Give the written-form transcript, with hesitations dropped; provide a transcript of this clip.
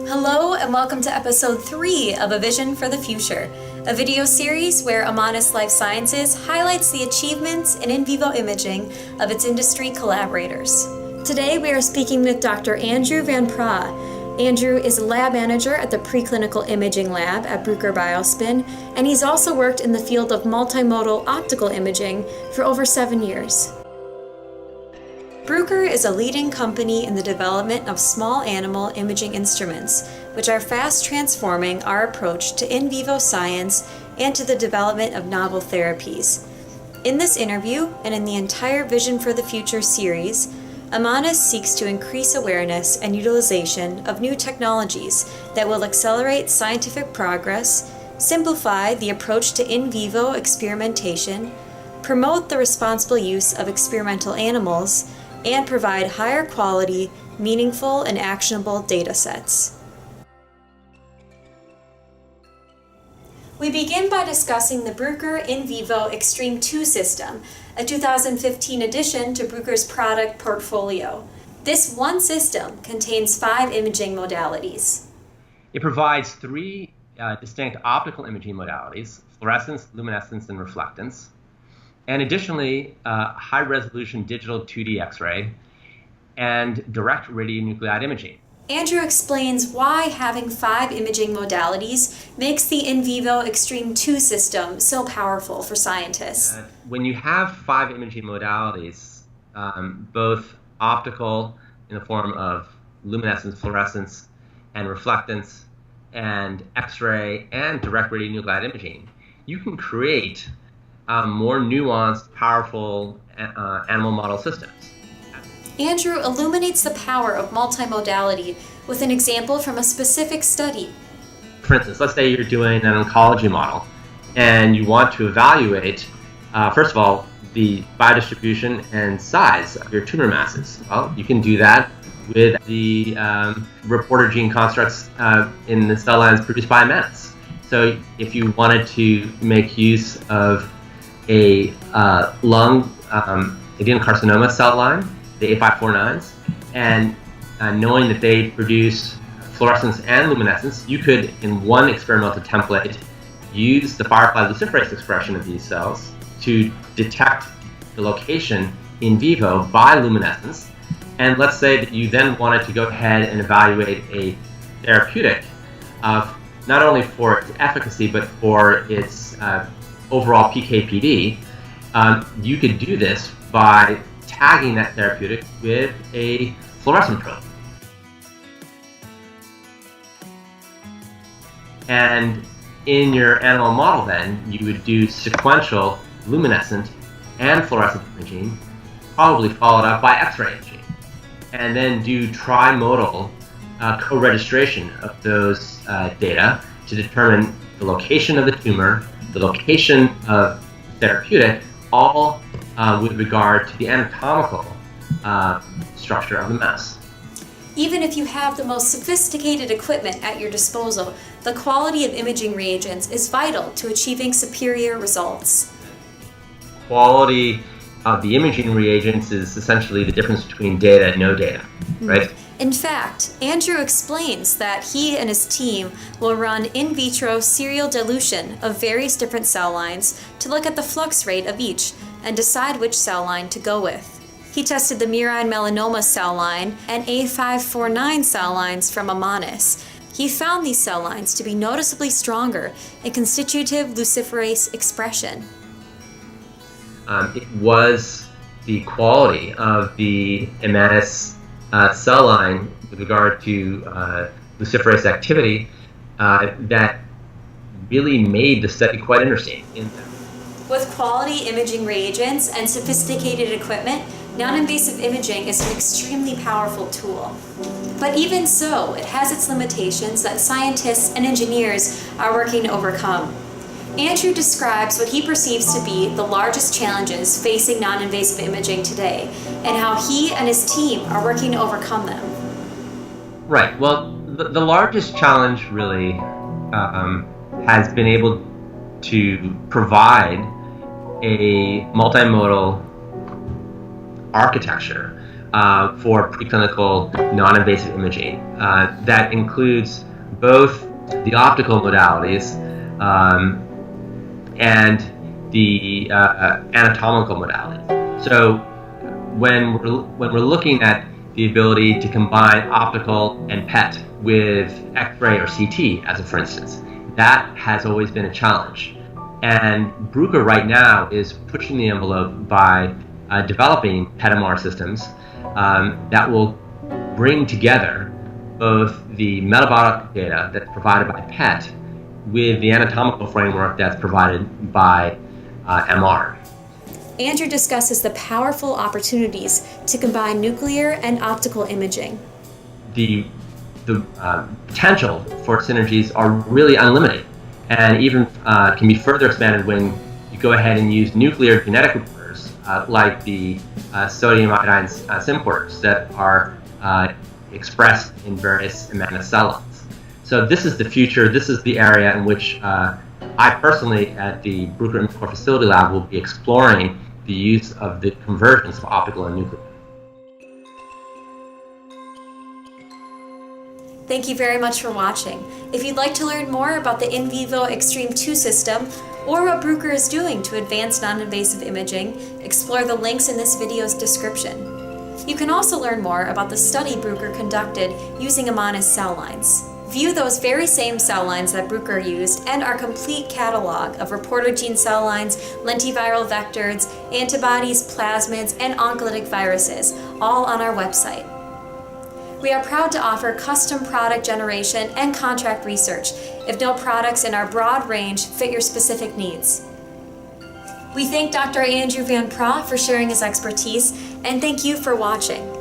Hello and welcome to episode 3 of A Vision for the Future, a video series where Imanis Life Sciences highlights the achievements in vivo imaging of its industry collaborators. Today we are speaking with Dr. Andrew van Praagh. Andrew is a lab manager at the Preclinical Imaging Lab at Bruker Biospin, and he's also worked in the field of multimodal optical imaging for over 7 years. Bruker is a leading company in the development of small animal imaging instruments, which are fast transforming our approach to in vivo science and to the development of novel therapies. In this interview, and in the entire Vision for the Future series, Imanis seeks to increase awareness and utilization of new technologies that will accelerate scientific progress, simplify the approach to in vivo experimentation, promote the responsible use of experimental animals, and provide higher quality, meaningful, and actionable data sets. We begin by discussing the Bruker In Vivo Extreme 2 system, a 2015 addition to Bruker's product portfolio. This one system contains 5 imaging modalities. It provides 3 distinct optical imaging modalities: fluorescence, luminescence, and reflectance. And additionally, high-resolution digital 2D X-ray and direct radionuclide imaging. Andrew explains why having 5 imaging modalities makes the In Vivo Extreme 2 system so powerful for scientists. When you have 5 imaging modalities, both optical in the form of luminescence, fluorescence, and reflectance, and X-ray and direct radionuclide imaging, you can create more nuanced, powerful animal model systems. Andrew illuminates the power of multimodality with an example from a specific study. For instance, let's say you're doing an oncology model and you want to evaluate, first of all, the biodistribution and size of your tumor masses. Well, you can do that with the reporter gene constructs in the cell lines produced by Imanis. So if you wanted to make use of a lung adenocarcinoma cell line, the A549s, and knowing that they produce fluorescence and luminescence, you could, in one experimental template, use the firefly luciferase expression of these cells to detect the location in vivo by luminescence. And let's say that you then wanted to go ahead and evaluate a therapeutic not only for its efficacy, but for its overall PK/PD. You could do this by tagging that therapeutic with a fluorescent probe. And in your animal model then, you would do sequential luminescent and fluorescent imaging, probably followed up by X-ray imaging, and then do trimodal co-registration of those data to determine the location of the tumor, the location of therapeutic, all with regard to the anatomical structure of the mouse. Even if you have the most sophisticated equipment at your disposal, the quality of imaging reagents is vital to achieving superior results. Quality of the imaging reagents is essentially the difference between data and no data, right? In fact, Andrew explains that he and his team will run in vitro serial dilution of various different cell lines to look at the flux rate of each and decide which cell line to go with. He tested the murine melanoma cell line and A549 cell lines from Imanis. He found these cell lines to be noticeably stronger in constitutive luciferase expression. It was the quality of the Imanis cell line with regard to luciferase activity that really made the study quite interesting. With quality imaging reagents and sophisticated equipment, non-invasive imaging is an extremely powerful tool. But even so, it has its limitations that scientists and engineers are working to overcome. Andrew describes what he perceives to be the largest challenges facing non-invasive imaging today, and how he and his team are working to overcome them. Right. Well, the largest challenge really has been able to provide a multimodal architecture for preclinical non-invasive imaging. That includes both the optical modalities and the anatomical modalities. So when we're looking at the ability to combine optical and PET with X-ray or CT, as a for instance, that has always been a challenge. And Bruker right now is pushing the envelope by developing PET-MR systems that will bring together both the metabolic data that's provided by PET with the anatomical framework that's provided by MR. Andrew discusses the powerful opportunities to combine nuclear and optical imaging. The potential for synergies are really unlimited, and even can be further expanded when you go ahead and use nuclear genetic reporters like the sodium iodine symporters that are expressed in various Imanis cell lines. So this is the future. This is the area in which I personally, at the Bruker Imaging Facility Lab, will be exploring the use of the convergence of optical and nuclear. Thank you very much for watching. If you'd like to learn more about the In Vivo Extreme 2 system or what Bruker is doing to advance non-invasive imaging, explore the links in this video's description. You can also learn more about the study Bruker conducted using Imanis cell lines. View those very same cell lines that Bruker used and our complete catalog of reporter gene cell lines, lentiviral vectors, antibodies, plasmids, and oncolytic viruses, all on our website. We are proud to offer custom product generation and contract research if no products in our broad range fit your specific needs. We thank Dr. Andrew Van Praagh for sharing his expertise, and thank you for watching.